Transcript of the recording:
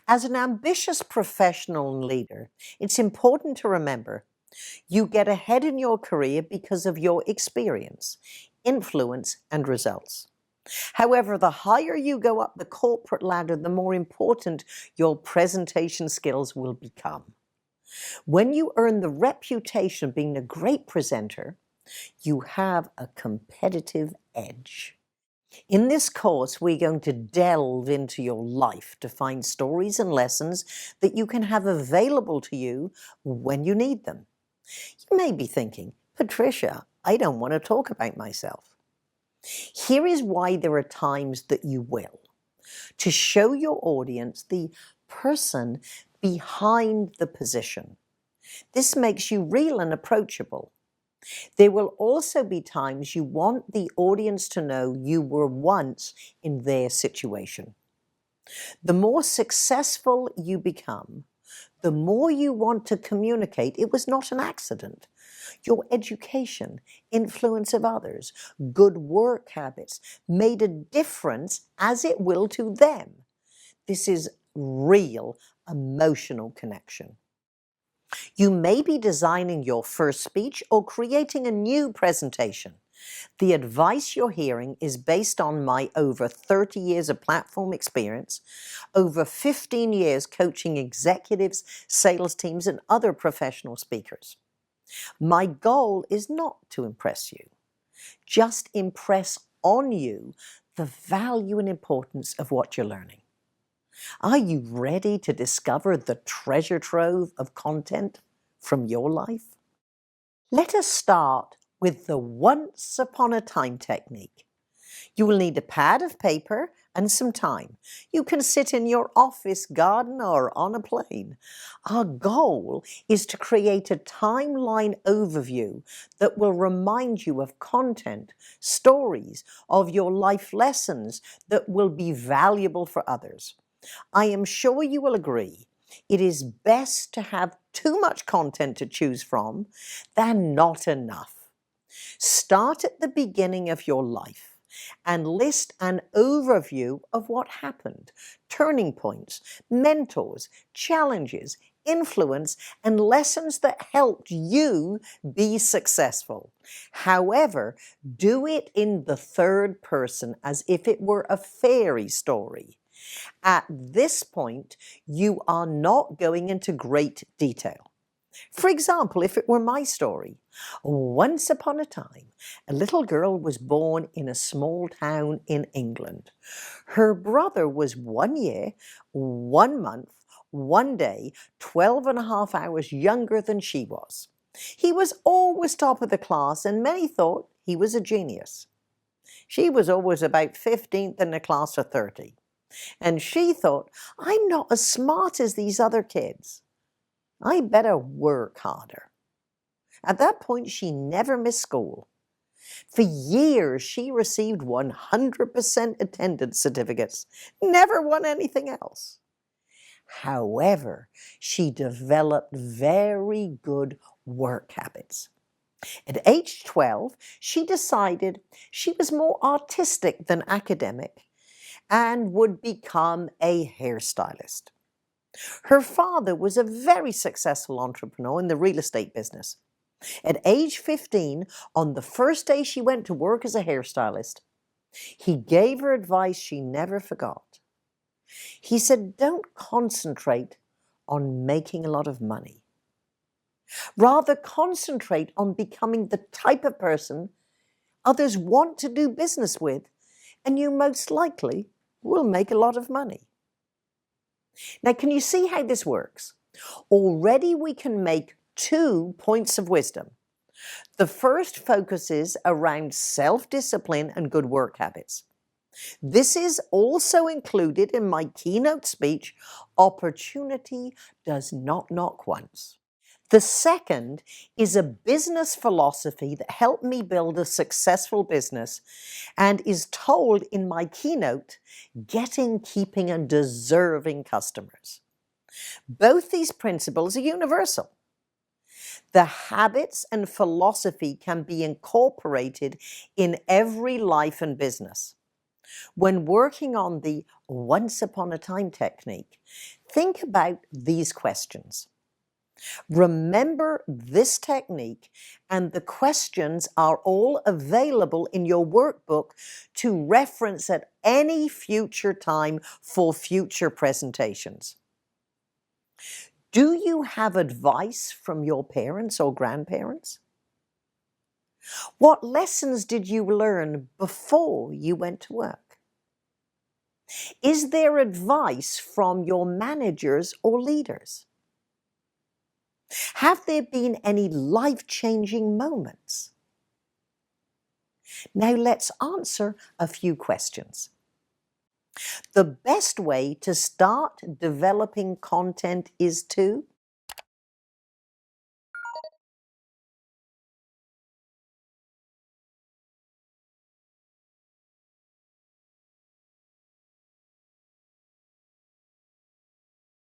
As an ambitious professional and leader, it's important to remember you get ahead in your career because of your experience, influence, and results. However, the higher you go up the corporate ladder, the more important your presentation skills will become. When you earn the reputation of being a great presenter, you have a competitive edge. In this course, we're going to delve into your life to find stories and lessons that you can have available to you when you need them. You may be thinking, Patricia, I don't want to talk about myself. Here is why there are times that you will. To show your audience the person behind the position. This makes you real and approachable. There will also be times you want the audience to know you were once in their situation. The more successful you become, the more you want to communicate it was not an accident. Your education, influence of others, good work habits made a difference as it will to them. This is real emotional connection. You may be designing your first speech or creating a new presentation. The advice you're hearing is based on my over 30 years of platform experience, over 15 years coaching executives, sales teams, and other professional speakers. My goal is not to impress you, just impress on you the value and importance of what you're learning. Are you ready to discover the treasure trove of content from your life? Let us start with the once upon a time technique. You will need a pad of paper and some time. You can sit in your office, garden, or on a plane. Our goal is to create a timeline overview that will remind you of content, stories, of your life lessons that will be valuable for others. I am sure you will agree it is best to have too much content to choose from than not enough. Start at the beginning of your life and list an overview of what happened, turning points, mentors, challenges, influence, and lessons that helped you be successful. However, do it in the third person as if it were a fairy story. At this point, you are not going into great detail. For example, if it were my story, once upon a time, a little girl was born in a small town in England. Her brother was 1 year, 1 month, 1 day, 12 and a half hours younger than she was. He was always top of the class, and many thought he was a genius. She was always about 15th in the class of 30. And she thought, I'm not as smart as these other kids. I better work harder. At that point, she never missed school. For years, she received 100% attendance certificates, never won anything else. However, she developed very good work habits. At age 12, she decided she was more artistic than academic and would become a hairstylist. Her father was a very successful entrepreneur in the real estate business. At age 15, on the first day she went to work as a hairstylist, he gave her advice she never forgot. He said, don't concentrate on making a lot of money. Rather, concentrate on becoming the type of person others want to do business with, and you most likely will make a lot of money. Now, can you see how this works? Already we can make 2 points of wisdom. The first focuses around self-discipline and good work habits. This is also included in my keynote speech, Opportunity Does Not Knock Once. The second is a business philosophy that helped me build a successful business and is told in my keynote, Getting, Keeping, and Deserving Customers. Both these principles are universal. The habits and philosophy can be incorporated in every life and business. When working on the once upon a time technique, think about these questions. Remember this technique, and the questions are all available in your workbook to reference at any future time for future presentations. Do you have advice from your parents or grandparents? What lessons did you learn before you went to work? Is there advice from your managers or leaders? Have there been any life-changing moments? Now let's answer a few questions. The best way to start developing content is to